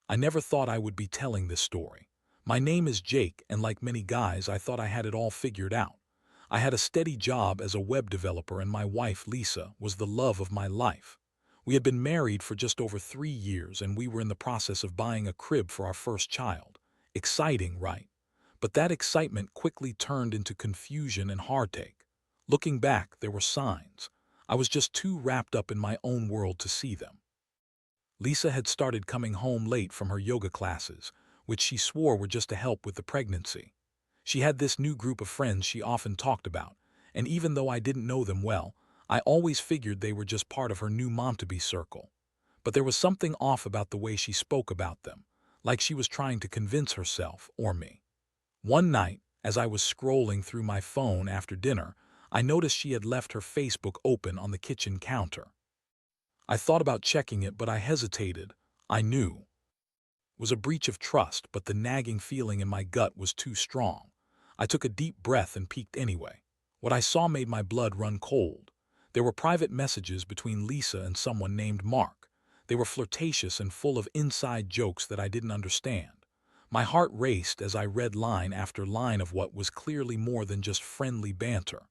I never thought I would be telling this story. My name is Jake, and like many guys, I thought I had it all figured out. I had a steady job as a web developer, and my wife, Lisa, was the love of my life. We had been married for just over 3 years, and we were in the process of buying a crib for our first child. Exciting, right? But that excitement quickly turned into confusion and heartache. Looking back, there were signs. I was just too wrapped up in my own world to see them. Lisa had started coming home late from her yoga classes, which she swore were just to help with the pregnancy. She had this new group of friends she often talked about, and even though I didn't know them well, I always figured they were just part of her new mom-to-be circle. But there was something off about the way she spoke about them, like she was trying to convince herself or me. One night, as I was scrolling through my phone after dinner, I noticed she had left her Facebook open on the kitchen counter. I thought about checking it, but I hesitated. I knew it was a breach of trust, but the nagging feeling in my gut was too strong. I took a deep breath and peeked anyway. What I saw made my blood run cold. There were private messages between Lisa and someone named Mark. They were flirtatious and full of inside jokes that I didn't understand. My heart raced as I read line after line of what was clearly more than just friendly banter.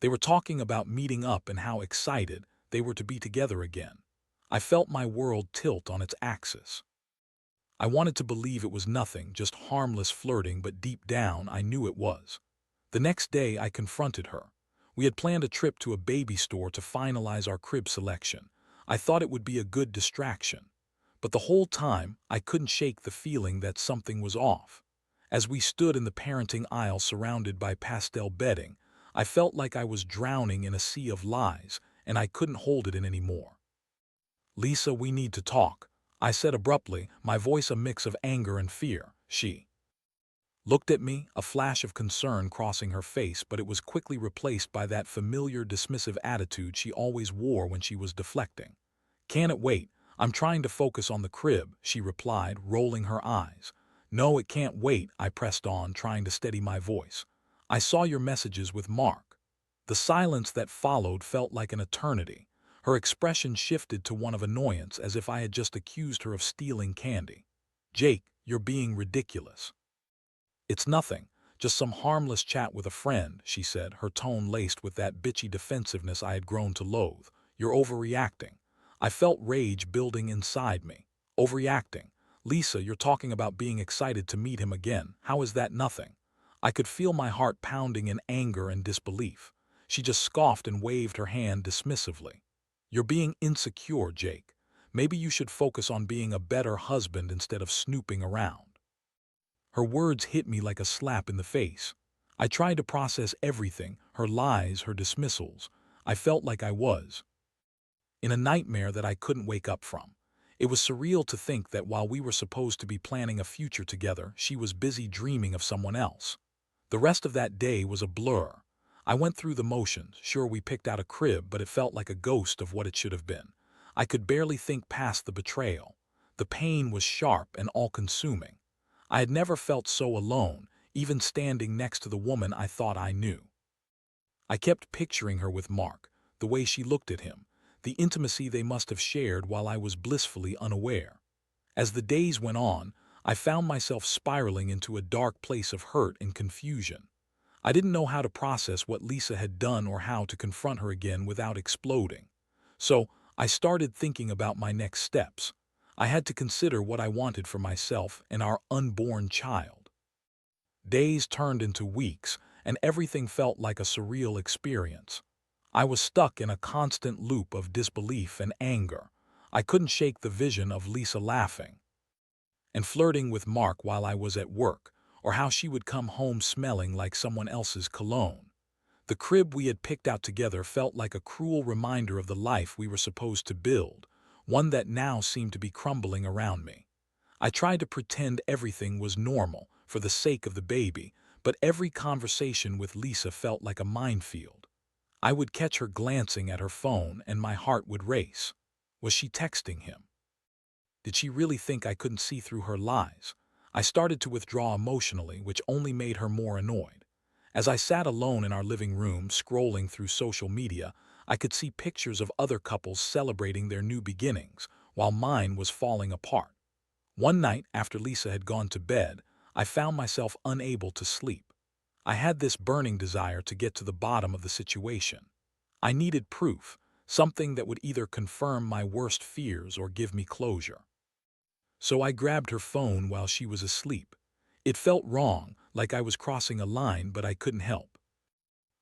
They were talking about meeting up and how excited they were to be together again. I felt my world tilt on its axis. I wanted to believe it was nothing, just harmless flirting, but deep down I knew it was. The next day I confronted her. We had planned a trip to a baby store to finalize our crib selection. I thought it would be a good distraction. But the whole time I couldn't shake the feeling that something was off. As we stood in the parenting aisle surrounded by pastel bedding, I felt like I was drowning in a sea of lies, and I couldn't hold it in anymore. "Lisa, we need to talk," I said abruptly, my voice a mix of anger and fear. She looked at me, a flash of concern crossing her face, but it was quickly replaced by that familiar dismissive attitude she always wore when she was deflecting. "Can it wait? I'm trying to focus on the crib," she replied, rolling her eyes. "No, it can't wait," I pressed on, trying to steady my voice. "I saw your messages with Mark." The silence that followed felt like an eternity. Her expression shifted to one of annoyance, as if I had just accused her of stealing candy. "Jake, you're being ridiculous." "It's nothing, just some harmless chat with a friend," she said, her tone laced with that bitchy defensiveness I had grown to loathe. "You're overreacting." I felt rage building inside me. Overreacting? "Lisa, you're talking about being excited to meet him again. How is that nothing?" I could feel my heart pounding in anger and disbelief. She just scoffed and waved her hand dismissively. "You're being insecure, Jake. Maybe you should focus on being a better husband instead of snooping around." Her words hit me like a slap in the face. I tried to process everything, her lies, her dismissals. I felt like I was in a nightmare that I couldn't wake up from. It was surreal to think that while we were supposed to be planning a future together, she was busy dreaming of someone else. The rest of that day was a blur. I went through the motions. Sure, we picked out a crib, but it felt like a ghost of what it should have been. I could barely think past the betrayal. The pain was sharp and all-consuming. I had never felt so alone, even standing next to the woman I thought I knew. I kept picturing her with Mark, the way she looked at him, the intimacy they must have shared while I was blissfully unaware. As the days went on, I found myself spiraling into a dark place of hurt and confusion. I didn't know how to process what Lisa had done or how to confront her again without exploding. So I started thinking about my next steps. I had to consider what I wanted for myself and our unborn child. Days turned into weeks, and everything felt like a surreal experience. I was stuck in a constant loop of disbelief and anger. I couldn't shake the vision of Lisa laughing and flirting with Mark while I was at work, or how she would come home smelling like someone else's cologne. The crib we had picked out together felt like a cruel reminder of the life we were supposed to build, one that now seemed to be crumbling around me. I tried to pretend everything was normal for the sake of the baby, but every conversation with Lisa felt like a minefield. I would catch her glancing at her phone and my heart would race. Was she texting him? Did she really think I couldn't see through her lies? I started to withdraw emotionally, which only made her more annoyed. As I sat alone in our living room scrolling through social media, I could see pictures of other couples celebrating their new beginnings, while mine was falling apart. One night, after Lisa had gone to bed, I found myself unable to sleep. I had this burning desire to get to the bottom of the situation. I needed proof, something that would either confirm my worst fears or give me closure. So I grabbed her phone while she was asleep. It felt wrong, like I was crossing a line, but I couldn't help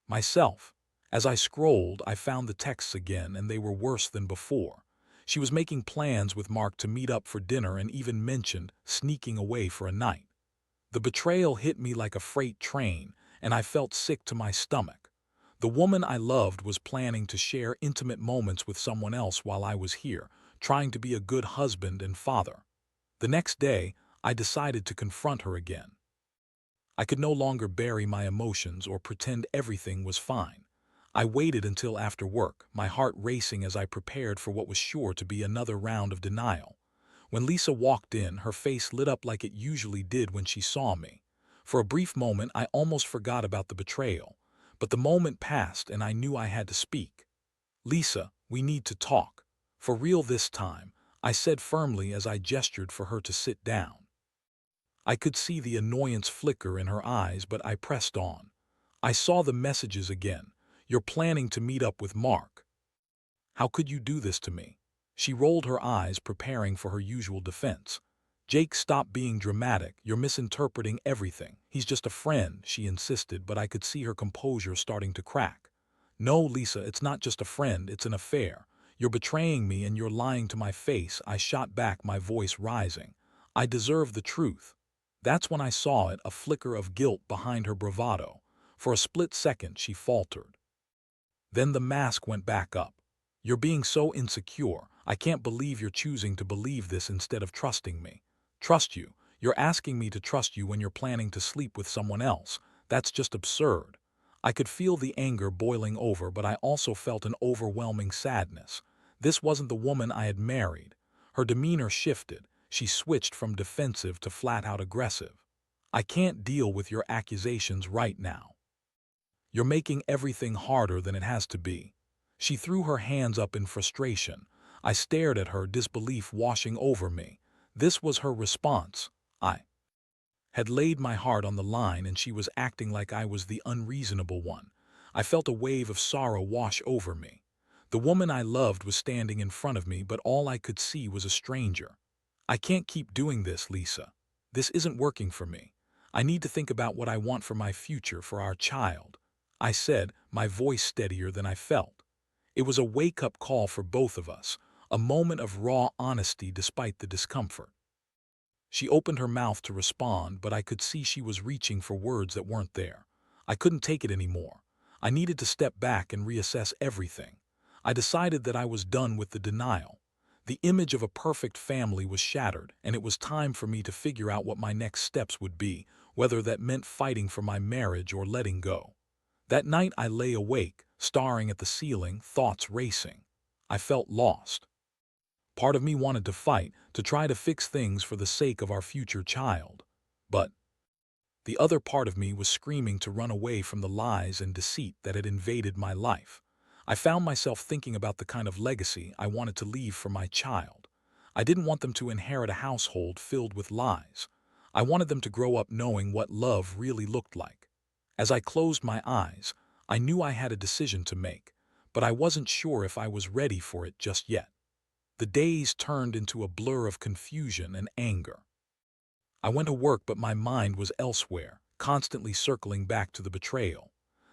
myself. As I scrolled, I found the texts again, and they were worse than before. She was making plans with Mark to meet up for dinner and even mentioned sneaking away for a night. The betrayal hit me like a freight train, and I felt sick to my stomach. The woman I loved was planning to share intimate moments with someone else while I was here, trying to be a good husband and father. The next day, I decided to confront her again. I could no longer bury my emotions or pretend everything was fine. I waited until after work, my heart racing as I prepared for what was sure to be another round of denial. When Lisa walked in, her face lit up like it usually did when she saw me. For a brief moment, I almost forgot about the betrayal. But the moment passed and I knew I had to speak. "Lisa, we need to talk. For real this time," I said firmly as I gestured for her to sit down. I could see the annoyance flicker in her eyes, but I pressed on. "I saw the messages again. You're planning to meet up with Mark. How could you do this to me?" She rolled her eyes, preparing for her usual defense. "Jake, stop being dramatic. You're misinterpreting everything. He's just a friend," she insisted, but I could see her composure starting to crack. "No, Lisa, it's not just a friend, it's an affair. You're betraying me and you're lying to my face," I shot back, my voice rising. "I deserve the truth." That's when I saw it, a flicker of guilt behind her bravado. For a split second, she faltered. Then the mask went back up. "You're being so insecure. I can't believe you're choosing to believe this instead of trusting me." "Trust you? You're asking me to trust you when you're planning to sleep with someone else. That's just absurd." I could feel the anger boiling over, but I also felt an overwhelming sadness. This wasn't the woman I had married. Her demeanor shifted. She switched from defensive to flat-out aggressive. "I can't deal with your accusations right now. You're making everything harder than it has to be." She threw her hands up in frustration. I stared at her, disbelief washing over me. This was her response. I had laid my heart on the line and she was acting like I was the unreasonable one. I felt a wave of sorrow wash over me. The woman I loved was standing in front of me, but all I could see was a stranger. "I can't keep doing this, Lisa. This isn't working for me. I need to think about what I want for my future, for our child," I said, my voice steadier than I felt. It was a wake-up call for both of us, a moment of raw honesty despite the discomfort. She opened her mouth to respond, but I could see she was reaching for words that weren't there. I couldn't take it anymore. I needed to step back and reassess everything. I decided that I was done with the denial. The image of a perfect family was shattered, and it was time for me to figure out what my next steps would be, whether that meant fighting for my marriage or letting go. That night I lay awake, staring at the ceiling, thoughts racing. I felt lost. Part of me wanted to fight, to try to fix things for the sake of our future child. But the other part of me was screaming to run away from the lies and deceit that had invaded my life. I found myself thinking about the kind of legacy I wanted to leave for my child. I didn't want them to inherit a household filled with lies. I wanted them to grow up knowing what love really looked like. As I closed my eyes, I knew I had a decision to make, but I wasn't sure if I was ready for it just yet. The days turned into a blur of confusion and anger. I went to work, but my mind was elsewhere, constantly circling back to the betrayal.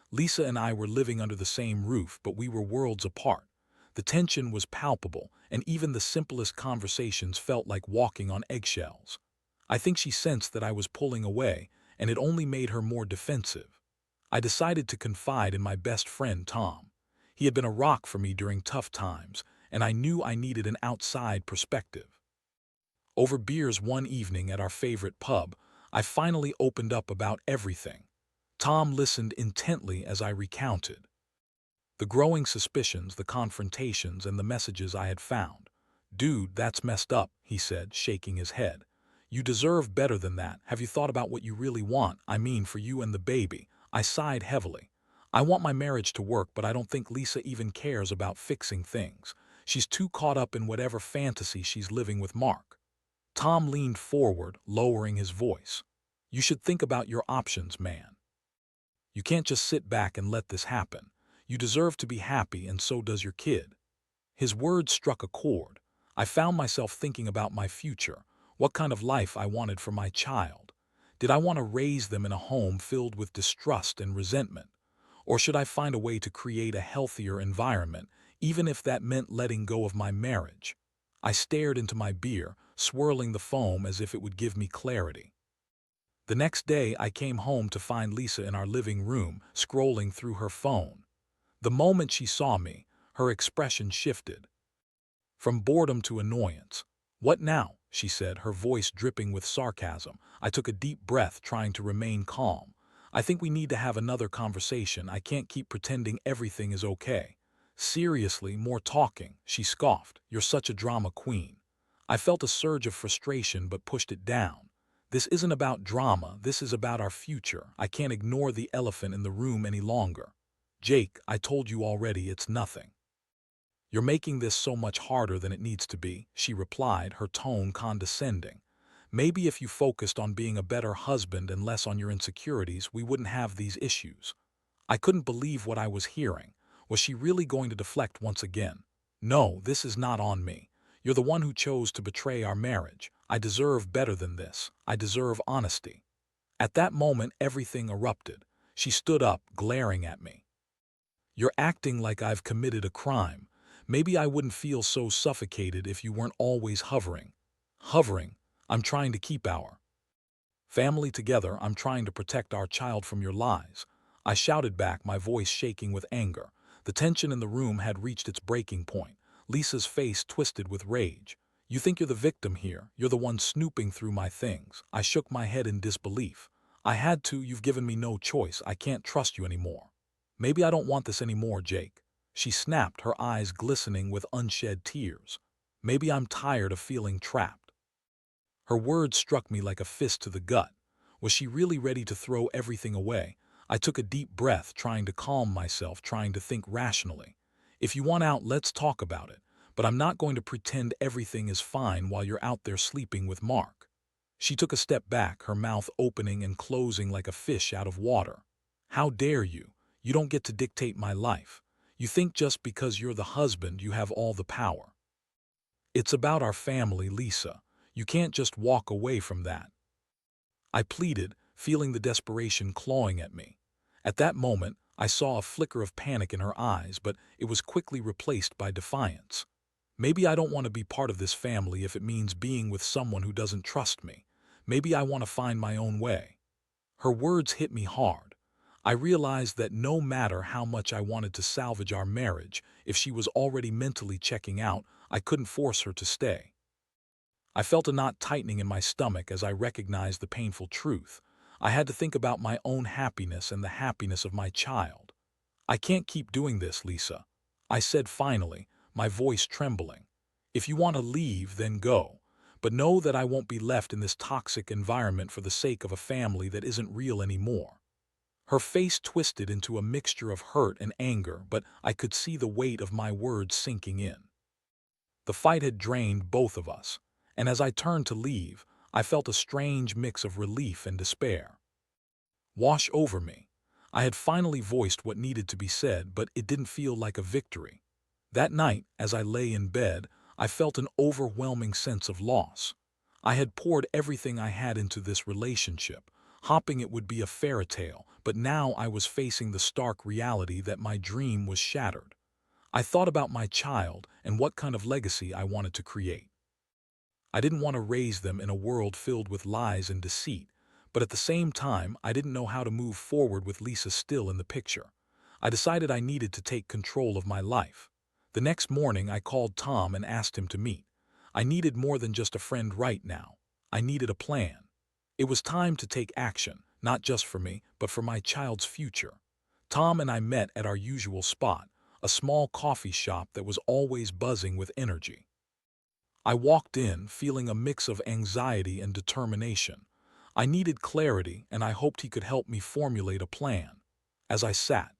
Lisa and I were living under the same roof, but we were worlds apart. The tension was palpable, and even the simplest conversations felt like walking on eggshells. I think she sensed that I was pulling away, and it only made her more defensive. I decided to confide in my best friend, Tom. He had been a rock for me during tough times, and I knew I needed an outside perspective. Over beers one evening at our favorite pub, I finally opened up about everything. Tom listened intently as I recounted the growing suspicions, the confrontations, and the messages I had found. "Dude, that's messed up," he said, shaking his head. "You deserve better than that. Have you thought about what you really want? I mean, for you and the baby." I sighed heavily. "I want my marriage to work, but I don't think Lisa even cares about fixing things. She's too caught up in whatever fantasy she's living with Mark." Tom leaned forward, lowering his voice. You should think about your options, man. You can't just sit back and let this happen. You deserve to be happy, and so does your kid. His words struck a chord. I found myself thinking about my future, what kind of life I wanted for my child. Did I want to raise them in a home filled with distrust and resentment? Or should I find a way to create a healthier environment, even if that meant letting go of my marriage? I stared into my beer, swirling the foam as if it would give me clarity. The next day, I came home to find Lisa in our living room, scrolling through her phone. The moment she saw me, her expression shifted. From boredom to annoyance. "What now?" she said, her voice dripping with sarcasm. I took a deep breath, trying to remain calm. "I think we need to have another conversation. I can't keep pretending everything is okay." "Seriously, more talking," she scoffed. "You're such a drama queen." I felt a surge of frustration but pushed it down. "This isn't about drama, this is about our future. I can't ignore the elephant in the room any longer." "Jake, I told you already, it's nothing." "You're making this so much harder than it needs to be," she replied, her tone condescending. "Maybe if you focused on being a better husband and less on your insecurities, we wouldn't have these issues." I couldn't believe what I was hearing. Was she really going to deflect once again? "No, this is not on me. You're the one who chose to betray our marriage. I deserve better than this. I deserve honesty." At that moment, everything erupted. She stood up, glaring at me. "You're acting like I've committed a crime. Maybe I wouldn't feel so suffocated if you weren't always hovering." "Hovering? I'm trying to keep our family together. I'm trying to protect our child from your lies." I shouted back, my voice shaking with anger. The tension in the room had reached its breaking point. Lisa's face twisted with rage. "You think you're the victim here. You're the one snooping through my things." I shook my head in disbelief. "I had to. You've given me no choice. I can't trust you anymore." "Maybe I don't want this anymore, Jake." She snapped, her eyes glistening with unshed tears. "Maybe I'm tired of feeling trapped." Her words struck me like a fist to the gut. Was she really ready to throw everything away? I took a deep breath, trying to calm myself, trying to think rationally. "If you want out, let's talk about it. But I'm not going to pretend everything is fine while you're out there sleeping with Mark." She took a step back, her mouth opening and closing like a fish out of water. "How dare you? You don't get to dictate my life. You think just because you're the husband you have all the power. It's about our family, Lisa. You can't just walk away from that." I pleaded, feeling the desperation clawing at me. At that moment, I saw a flicker of panic in her eyes, but it was quickly replaced by defiance. "Maybe I don't want to be part of this family if it means being with someone who doesn't trust me. Maybe I want to find my own way." Her words hit me hard. I realized that no matter how much I wanted to salvage our marriage, if she was already mentally checking out, I couldn't force her to stay. I felt a knot tightening in my stomach as I recognized the painful truth. I had to think about my own happiness and the happiness of my child. "I can't keep doing this, Lisa," I said finally, my voice trembling. "If you want to leave, then go. But know that I won't be left in this toxic environment for the sake of a family that isn't real anymore." Her face twisted into a mixture of hurt and anger, but I could see the weight of my words sinking in. The fight had drained both of us, and as I turned to leave, I felt a strange mix of relief and despair wash over me. I had finally voiced what needed to be said, but it didn't feel like a victory. That night, as I lay in bed, I felt an overwhelming sense of loss. I had poured everything I had into this relationship, hoping it would be a fairy tale, but now I was facing the stark reality that my dream was shattered. I thought about my child and what kind of legacy I wanted to create. I didn't want to raise them in a world filled with lies and deceit, but at the same time, I didn't know how to move forward with Lisa still in the picture. I decided I needed to take control of my life. The next morning, I called Tom and asked him to meet. I needed more than just a friend right now. I needed a plan. It was time to take action, not just for me, but for my child's future. Tom and I met at our usual spot, a small coffee shop that was always buzzing with energy. I walked in, feeling a mix of anxiety and determination. I needed clarity, and I hoped he could help me formulate a plan. As I sat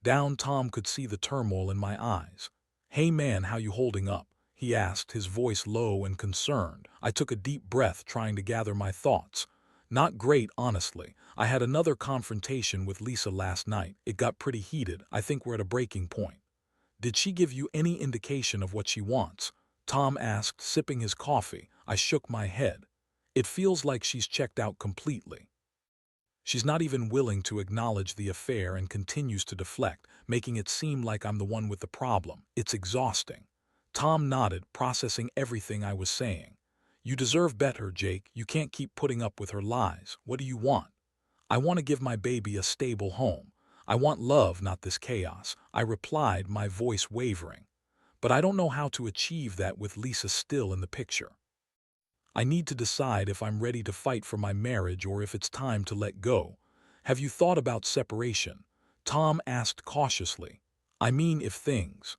down, Tom could see the turmoil in my eyes. "Hey man, how you holding up?" he asked, his voice low and concerned. I took a deep breath, trying to gather my thoughts. Not great, honestly. I had another confrontation with Lisa last night. It got pretty heated. I think we're at a breaking point. Did she give you any indication of what she wants? Tom asked, sipping his coffee. I shook my head. It feels like she's checked out completely. She's not even willing to acknowledge the affair and continues to deflect, making it seem like I'm the one with the problem. It's exhausting. Tom nodded, processing everything I was saying. You deserve better, Jake. You can't keep putting up with her lies. What do you want? I want to give my baby a stable home. I want love, not this chaos, I replied, my voice wavering. But I don't know how to achieve that with Lisa still in the picture. I need to decide if I'm ready to fight for my marriage or if it's time to let go. Have you thought about separation? Tom asked cautiously. I mean, if things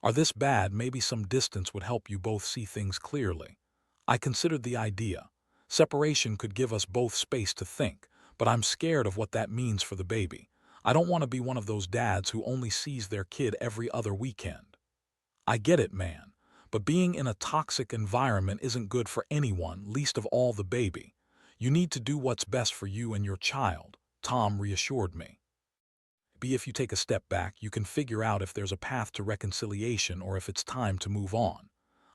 are this bad, maybe some distance would help you both see things clearly. I considered the idea. Separation could give us both space to think, but I'm scared of what that means for the baby. I don't want to be one of those dads who only sees their kid every other weekend. I get it, man, but being in a toxic environment isn't good for anyone, least of all the baby. You need to do what's best for you and your child, Tom reassured me. If you take a step back, you can figure out if there's a path to reconciliation or if it's time to move on.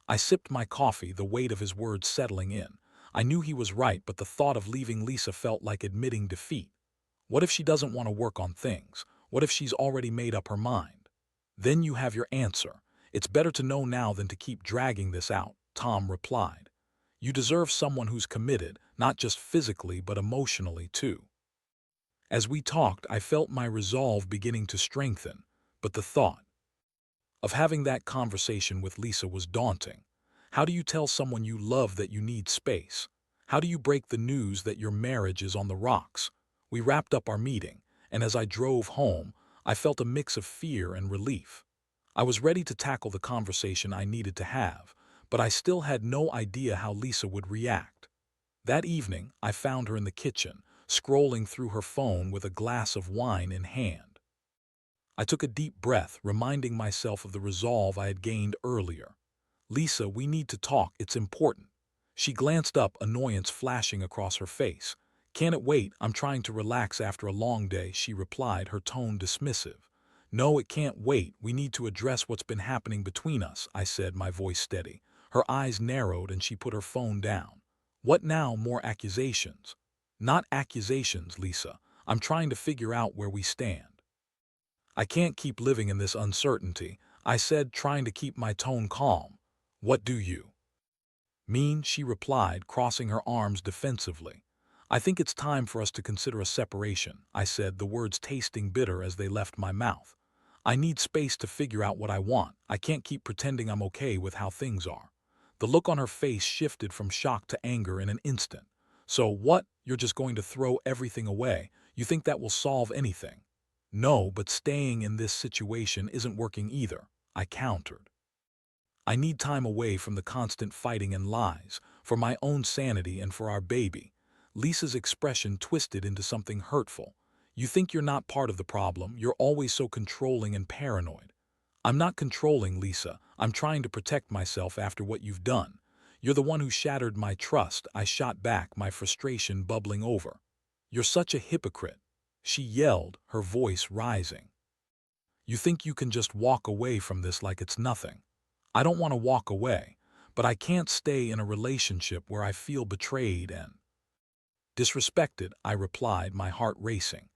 I sipped my coffee, the weight of his words settling in. I knew he was right, but the thought of leaving Lisa felt like admitting defeat. What if she doesn't want to work on things? What if she's already made up her mind? Then you have your answer. It's better to know now than to keep dragging this out, Tom replied. You deserve someone who's committed, not just physically but emotionally too. As we talked, I felt my resolve beginning to strengthen, but the thought of having that conversation with Lisa was daunting. How do you tell someone you love that you need space? How do you break the news that your marriage is on the rocks? We wrapped up our meeting, and as I drove home, I felt a mix of fear and relief. I was ready to tackle the conversation I needed to have, but I still had no idea how Lisa would react. That evening, I found her in the kitchen, scrolling through her phone with a glass of wine in hand. I took a deep breath, reminding myself of the resolve I had gained earlier. Lisa, we need to talk, it's important. She glanced up, annoyance flashing across her face. Can it wait? I'm trying to relax after a long day, she replied, her tone dismissive. No, it can't wait. We need to address what's been happening between us, I said, my voice steady. Her eyes narrowed and she put her phone down. What now? More accusations? Not accusations, Lisa. I'm trying to figure out where we stand. I can't keep living in this uncertainty, I said, trying to keep my tone calm. What do you mean? She replied, crossing her arms defensively. I think it's time for us to consider a separation, I said, the words tasting bitter as they left my mouth. I need space to figure out what I want. I can't keep pretending I'm okay with how things are. The look on her face shifted from shock to anger in an instant. So what? You're just going to throw everything away? You think that will solve anything? No, but staying in this situation isn't working either, I countered. I need time away from the constant fighting and lies, for my own sanity and for our baby. Lisa's expression twisted into something hurtful. You think you're not part of the problem, you're always so controlling and paranoid. I'm not controlling, Lisa. I'm trying to protect myself after what you've done. You're the one who shattered my trust, I shot back, my frustration bubbling over. You're such a hypocrite, she yelled, her voice rising. You think you can just walk away from this like it's nothing. I don't want to walk away, but I can't stay in a relationship where I feel betrayed and disrespected, I replied, my heart racing.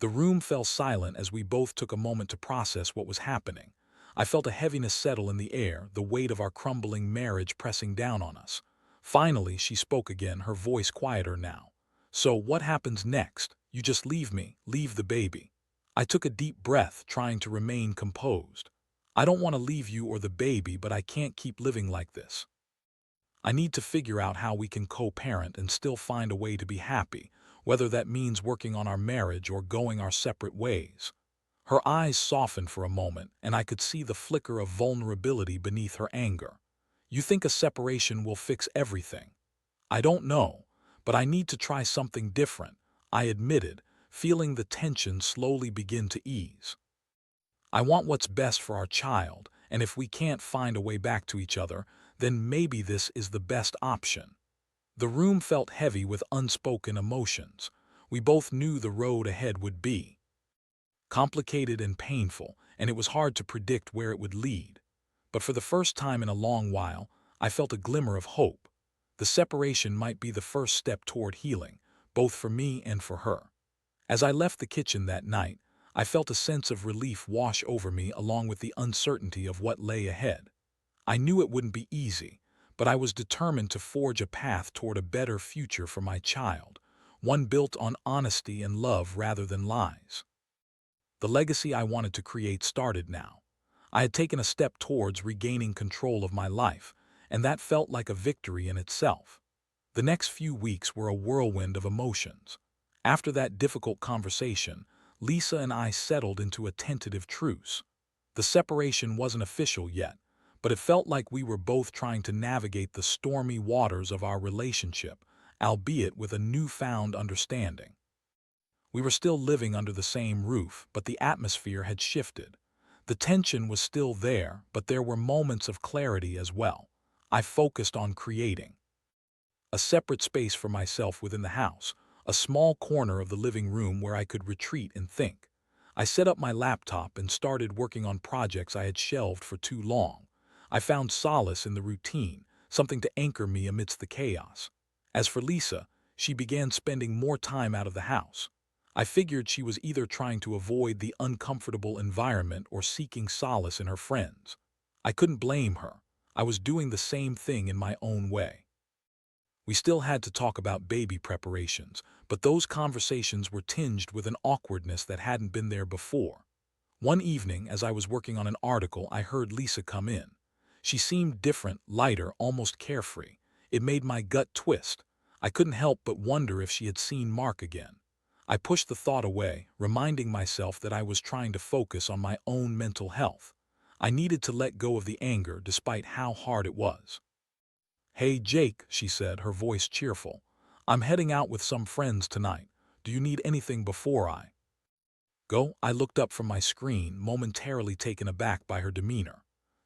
The room fell silent as we both took a moment to process what was happening. I felt a heaviness settle in the air, the weight of our crumbling marriage pressing down on us. Finally, she spoke again, her voice quieter now. So what happens next? You just leave me, leave the baby. I took a deep breath, trying to remain composed. I don't want to leave you or the baby, but I can't keep living like this. I need to figure out how we can co-parent and still find a way to be happy, whether that means working on our marriage or going our separate ways. Her eyes softened for a moment, and I could see the flicker of vulnerability beneath her anger. You think a separation will fix everything? I don't know, but I need to try something different, I admitted, feeling the tension slowly begin to ease. I want what's best for our child, and if we can't find a way back to each other, then maybe this is the best option." The room felt heavy with unspoken emotions. We both knew the road ahead would be complicated and painful, and it was hard to predict where it would lead. But for the first time in a long while, I felt a glimmer of hope. The separation might be the first step toward healing, both for me and for her. As I left the kitchen that night, I felt a sense of relief wash over me along with the uncertainty of what lay ahead. I knew it wouldn't be easy, but I was determined to forge a path toward a better future for my child, one built on honesty and love rather than lies. The legacy I wanted to create started now. I had taken a step towards regaining control of my life, and that felt like a victory in itself. The next few weeks were a whirlwind of emotions. After that difficult conversation, Lisa and I settled into a tentative truce. The separation wasn't official yet, but it felt like we were both trying to navigate the stormy waters of our relationship, albeit with a newfound understanding. We were still living under the same roof, but the atmosphere had shifted. The tension was still there, but there were moments of clarity as well. I focused on creating a separate space for myself within the house, a small corner of the living room where I could retreat and think. I set up my laptop and started working on projects I had shelved for too long. I found solace in the routine, something to anchor me amidst the chaos. As for Lisa, she began spending more time out of the house. I figured she was either trying to avoid the uncomfortable environment or seeking solace in her friends. I couldn't blame her. I was doing the same thing in my own way. We still had to talk about baby preparations, but those conversations were tinged with an awkwardness that hadn't been there before. One evening, as I was working on an article, I heard Lisa come in. She seemed different, lighter, almost carefree. It made my gut twist. I couldn't help but wonder if she had seen Mark again. I pushed the thought away, reminding myself that I was trying to focus on my own mental health. I needed to let go of the anger despite how hard it was. "Hey, Jake," she said, her voice cheerful. "I'm heading out with some friends tonight. Do you need anything before I go?" I looked up from my screen, momentarily taken aback by her demeanor.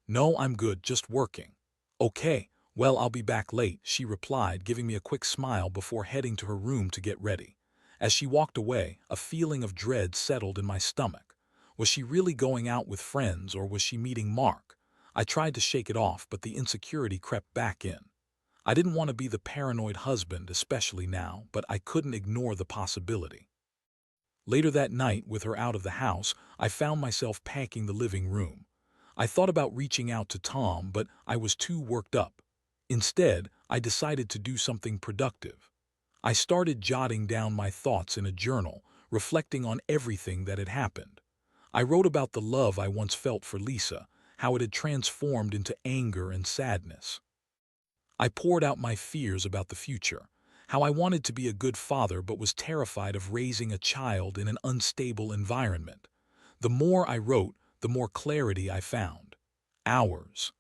"No, I'm good, just working." "Okay, well, I'll be back late," she replied, giving me a quick smile before heading to her room to get ready. As she walked away, a feeling of dread settled in my stomach. Was she really going out with friends, or was she meeting Mark? I tried to shake it off, but the insecurity crept back in. I didn't want to be the paranoid husband, especially now, but I couldn't ignore the possibility. Later that night, with her out of the house, I found myself packing the living room. I thought about reaching out to Tom, but I was too worked up. Instead, I decided to do something productive. I started jotting down my thoughts in a journal, reflecting on everything that had happened. I wrote about the love I once felt for Lisa, how it had transformed into anger and sadness. I poured out my fears about the future, how I wanted to be a good father but was terrified of raising a child in an unstable environment. The more I wrote, the more clarity I found. Hours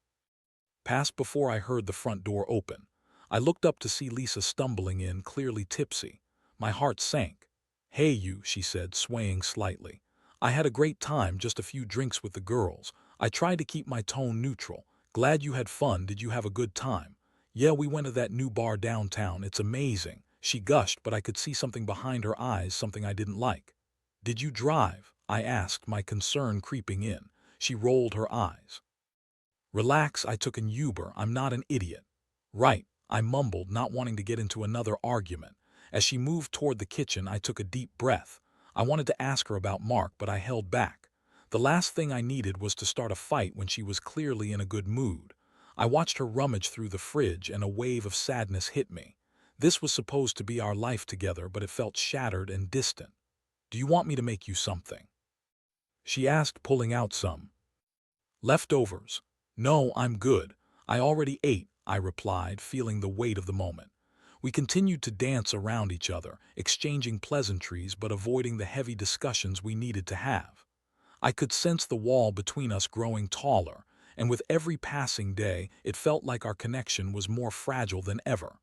passed before I heard the front door open. I looked up to see Lisa stumbling in, clearly tipsy. My heart sank. "Hey you," she said, swaying slightly. "I had a great time, just a few drinks with the girls." I tried to keep my tone neutral. "Glad you had fun. Did you have a good time?" "Yeah, we went to that new bar downtown. It's amazing." She gushed, but I could see something behind her eyes, something I didn't like. "Did you drive?" I asked, my concern creeping in. She rolled her eyes. "Relax, I took an Uber. I'm not an idiot." "Right," I mumbled, not wanting to get into another argument. As she moved toward the kitchen, I took a deep breath. I wanted to ask her about Mark, but I held back. The last thing I needed was to start a fight when she was clearly in a good mood. I watched her rummage through the fridge, and a wave of sadness hit me. This was supposed to be our life together, but it felt shattered and distant. "Do you want me to make you something?" she asked, pulling out some leftovers. "No, I'm good. I already ate," I replied, feeling the weight of the moment. We continued to dance around each other, exchanging pleasantries but avoiding the heavy discussions we needed to have. I could sense the wall between us growing taller, and with every passing day, it felt like our connection was more fragile than ever.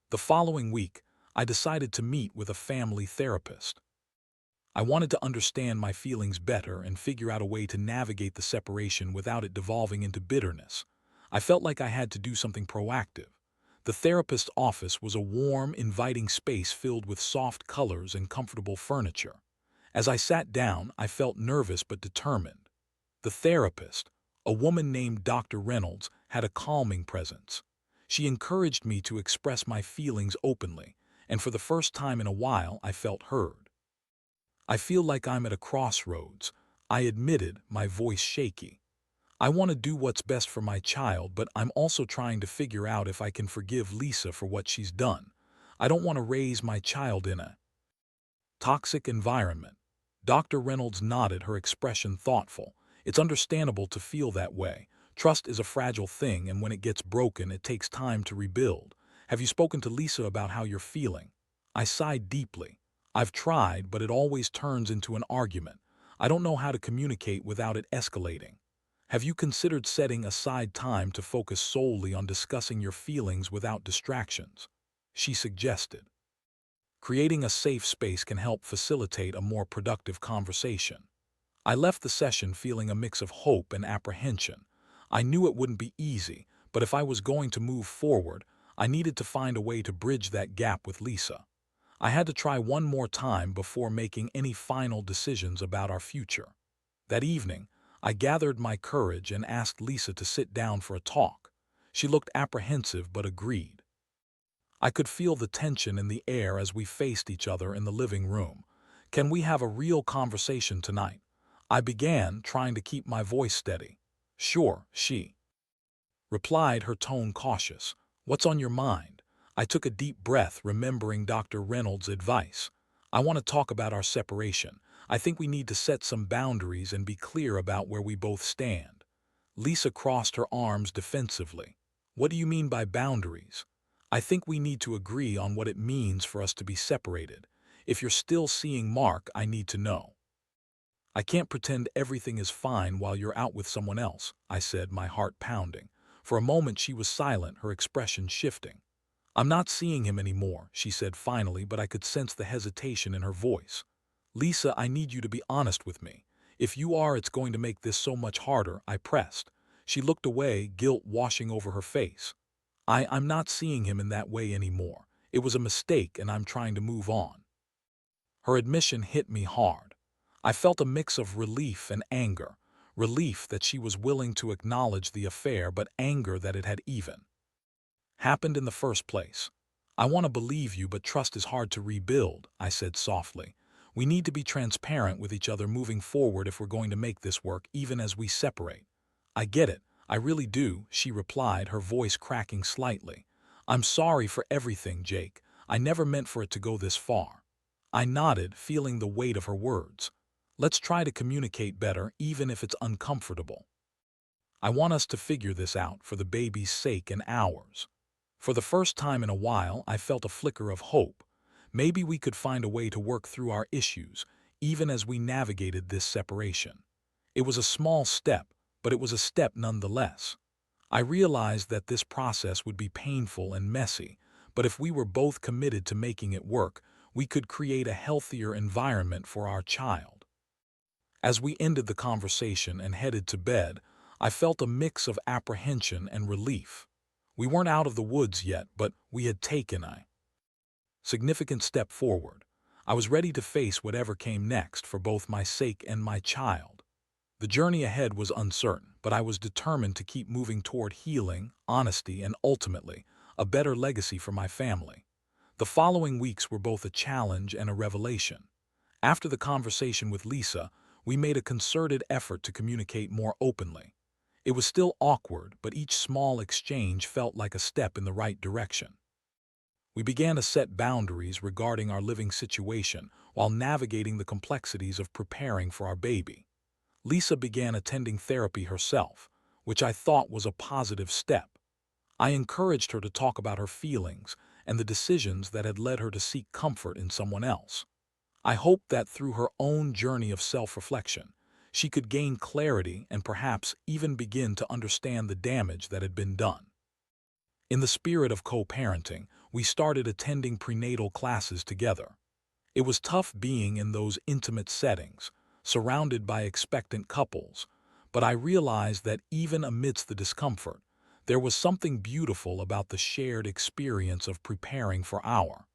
The following week, I decided to meet with a family therapist. I wanted to understand my feelings better and figure out a way to navigate the separation without it devolving into bitterness. I felt like I had to do something proactive. The therapist's office was a warm, inviting space filled with soft colors and comfortable furniture. As I sat down, I felt nervous but determined. The therapist, a woman named Dr. Reynolds, had a calming presence. She encouraged me to express my feelings openly, and for the first time in a while I felt heard. "I feel like I'm at a crossroads," I admitted, my voice shaky. "I want to do what's best for my child, but I'm also trying to figure out if I can forgive Lisa for what she's done. I don't want to raise my child in a toxic environment." Dr. Reynolds nodded, her expression thoughtful. "It's understandable to feel that way. Trust is a fragile thing, and when it gets broken, it takes time to rebuild. Have you spoken to Lisa about how you're feeling?" I sighed deeply. "I've tried, but it always turns into an argument. I don't know how to communicate without it escalating." "Have you considered setting aside time to focus solely on discussing your feelings without distractions?" she suggested. "Creating a safe space can help facilitate a more productive conversation." I left the session feeling a mix of hope and apprehension. I knew it wouldn't be easy, but if I was going to move forward, I needed to find a way to bridge that gap with Lisa. I had to try one more time before making any final decisions about our future. That evening, I gathered my courage and asked Lisa to sit down for a talk. She looked apprehensive but agreed. I could feel the tension in the air as we faced each other in the living room. "Can we have a real conversation tonight?" I began, trying to keep my voice steady. "Sure," she replied, her tone cautious. "What's on your mind?" I took a deep breath, remembering Dr. Reynolds' advice. "I want to talk about our separation. I think we need to set some boundaries and be clear about where we both stand." Lisa crossed her arms defensively. "What do you mean by boundaries?" "I think we need to agree on what it means for us to be separated. If you're still seeing Mark, I need to know." "I can't pretend everything is fine while you're out with someone else," I said, my heart pounding. For a moment she was silent, her expression shifting. "I'm not seeing him anymore," she said finally, but I could sense the hesitation in her voice. "Lisa, I need you to be honest with me. If you are, it's going to make this so much harder," I pressed. She looked away, guilt washing over her face. I'm not seeing him in that way anymore. It was a mistake and I'm trying to move on." Her admission hit me hard. I felt a mix of relief and anger. Relief that she was willing to acknowledge the affair, but anger that it had even happened in the first place. "I want to believe you, but trust is hard to rebuild," I said softly. "We need to be transparent with each other moving forward if we're going to make this work, even as we separate." "I get it. I really do," she replied, her voice cracking slightly. "I'm sorry for everything, Jake. I never meant for it to go this far." I nodded, feeling the weight of her words. "Let's try to communicate better, even if it's uncomfortable. I want us to figure this out for the baby's sake and ours." For the first time in a while, I felt a flicker of hope. Maybe we could find a way to work through our issues, even as we navigated this separation. It was a small step, but it was a step nonetheless. I realized that this process would be painful and messy, but if we were both committed to making it work, we could create a healthier environment for our child. As we ended the conversation and headed to bed, I felt a mix of apprehension and relief. We weren't out of the woods yet, but we had taken a significant step forward. I was ready to face whatever came next for both my sake and my child. The journey ahead was uncertain, but I was determined to keep moving toward healing, honesty, and ultimately, a better legacy for my family. The following weeks were both a challenge and a revelation. After the conversation with Lisa, we made a concerted effort to communicate more openly. It was still awkward, but each small exchange felt like a step in the right direction. We began to set boundaries regarding our living situation while navigating the complexities of preparing for our baby. Lisa began attending therapy herself, which I thought was a positive step. I encouraged her to talk about her feelings and the decisions that had led her to seek comfort in someone else. I hoped that through her own journey of self-reflection, she could gain clarity and perhaps even begin to understand the damage that had been done. In the spirit of co-parenting, we started attending prenatal classes together. It was tough being in those intimate settings, surrounded by expectant couples, but I realized that even amidst the discomfort, there was something beautiful about the shared experience of preparing for our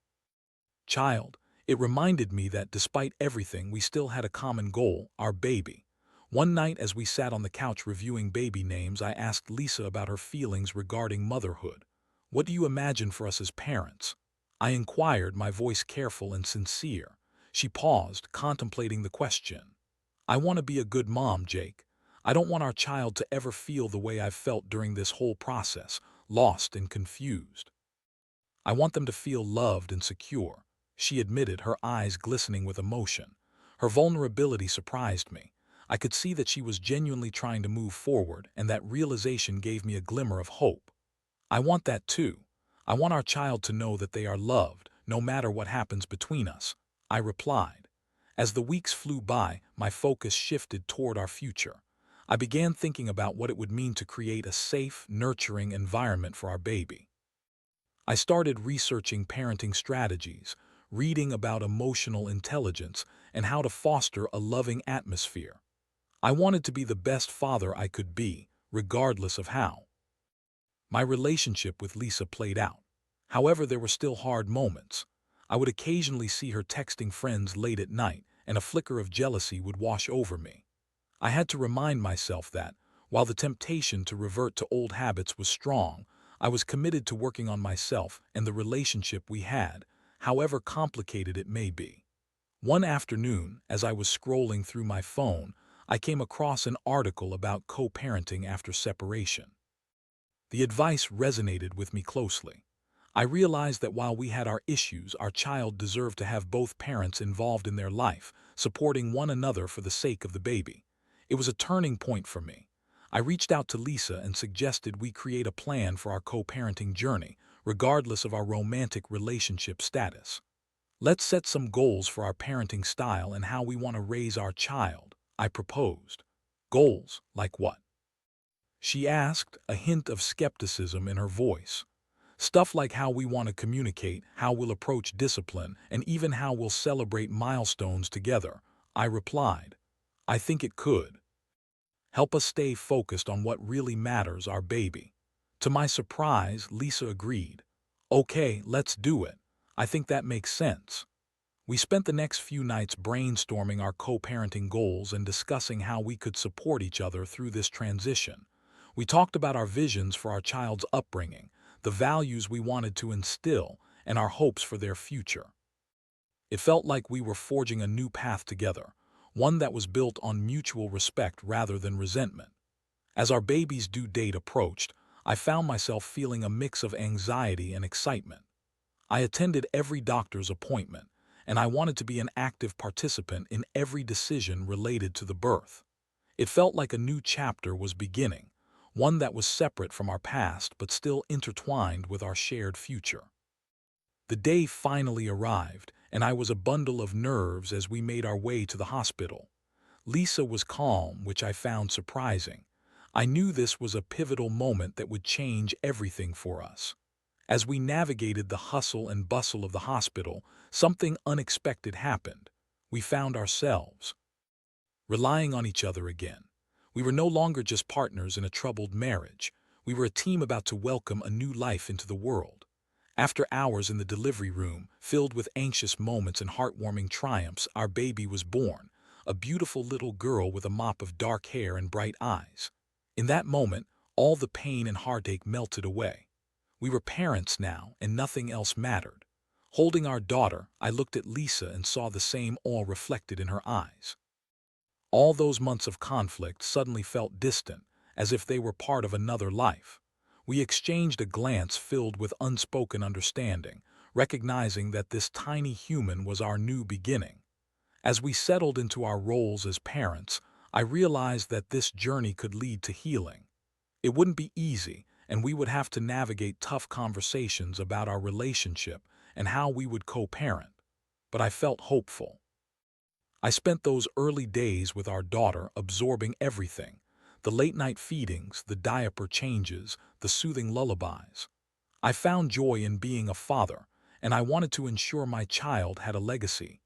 child. It reminded me that despite everything, we still had a common goal, our baby. One night as we sat on the couch reviewing baby names, I asked Lisa about her feelings regarding motherhood. What do you imagine for us as parents? I inquired, my voice careful and sincere. She paused, contemplating the question. I want to be a good mom, Jake. I don't want our child to ever feel the way I've felt during this whole process, lost and confused. I want them to feel loved and secure, she admitted, her eyes glistening with emotion. Her vulnerability surprised me. I could see that she was genuinely trying to move forward, and that realization gave me a glimmer of hope. I want that too. I want our child to know that they are loved, no matter what happens between us, I replied. As the weeks flew by, my focus shifted toward our future. I began thinking about what it would mean to create a safe, nurturing environment for our baby. I started researching parenting strategies, reading about emotional intelligence, and how to foster a loving atmosphere. I wanted to be the best father I could be, regardless of how my relationship with Lisa played out. However, there were still hard moments. I would occasionally see her texting friends late at night, and a flicker of jealousy would wash over me. I had to remind myself that, while the temptation to revert to old habits was strong, I was committed to working on myself and the relationship we had, however complicated it may be. One afternoon, as I was scrolling through my phone, I came across an article about co-parenting after separation. The advice resonated with me closely. I realized that while we had our issues, our child deserved to have both parents involved in their life, supporting one another for the sake of the baby. It was a turning point for me. I reached out to Lisa and suggested we create a plan for our co-parenting journey, regardless of our romantic relationship status. Let's set some goals for our parenting style and how we want to raise our child, I proposed. Goals, like what? She asked, a hint of skepticism in her voice. Stuff like how we want to communicate, how we'll approach discipline, and even how we'll celebrate milestones together, I replied. I think it could help us stay focused on what really matters, our baby. To my surprise, Lisa agreed. Okay, let's do it. I think that makes sense. We spent the next few nights brainstorming our co-parenting goals and discussing how we could support each other through this transition. We talked about our visions for our child's upbringing, the values we wanted to instill, and our hopes for their future. It felt like we were forging a new path together, one that was built on mutual respect rather than resentment. As our baby's due date approached, I found myself feeling a mix of anxiety and excitement. I attended every doctor's appointment, and I wanted to be an active participant in every decision related to the birth. It felt like a new chapter was beginning, one that was separate from our past but still intertwined with our shared future. The day finally arrived, and I was a bundle of nerves as we made our way to the hospital. Lisa was calm, which I found surprising. I knew this was a pivotal moment that would change everything for us. As we navigated the hustle and bustle of the hospital, something unexpected happened. We found ourselves relying on each other again. We were no longer just partners in a troubled marriage. We were a team about to welcome a new life into the world. After hours in the delivery room, filled with anxious moments and heartwarming triumphs, our baby was born, a beautiful little girl with a mop of dark hair and bright eyes. In that moment, all the pain and heartache melted away. We were parents now, and nothing else mattered. Holding our daughter, I looked at Lisa and saw the same awe reflected in her eyes. All those months of conflict suddenly felt distant, as if they were part of another life. We exchanged a glance filled with unspoken understanding, recognizing that this tiny human was our new beginning. As we settled into our roles as parents, I realized that this journey could lead to healing. It wouldn't be easy, and we would have to navigate tough conversations about our relationship and how we would co-parent. But I felt hopeful. I spent those early days with our daughter absorbing everything, the late-night feedings, the diaper changes, the soothing lullabies. I found joy in being a father, and I wanted to ensure my child had a legacy.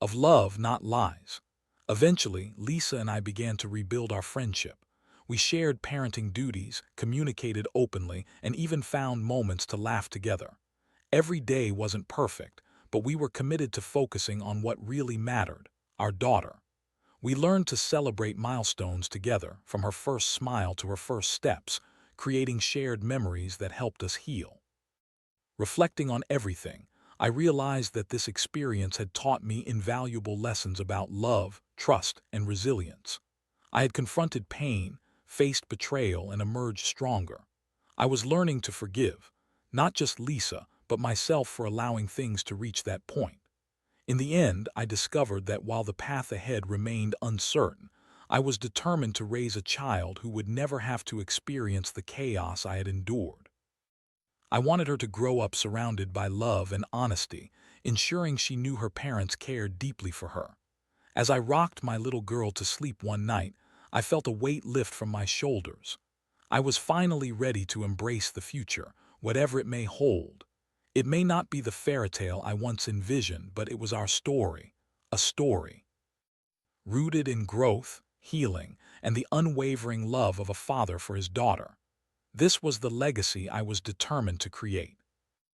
of love, not lies. Eventually, Lisa and I began to rebuild our friendship. We shared parenting duties, communicated openly, and even found moments to laugh together. Every day wasn't perfect, but we were committed to focusing on what really mattered, our daughter. We learned to celebrate milestones together, from her first smile to her first steps, creating shared memories that helped us heal. Reflecting on everything, I realized that this experience had taught me invaluable lessons about love, trust, and resilience. I had confronted pain, faced betrayal, and emerged stronger. I was learning to forgive, not just Lisa, but myself for allowing things to reach that point. In the end, I discovered that while the path ahead remained uncertain, I was determined to raise a child who would never have to experience the chaos I had endured. I wanted her to grow up surrounded by love and honesty, ensuring she knew her parents cared deeply for her. As I rocked my little girl to sleep one night, I felt a weight lift from my shoulders. I was finally ready to embrace the future, whatever it may hold. It may not be the fairy tale I once envisioned, but it was our story, a story rooted in growth, healing, and the unwavering love of a father for his daughter. This was the legacy I was determined to create.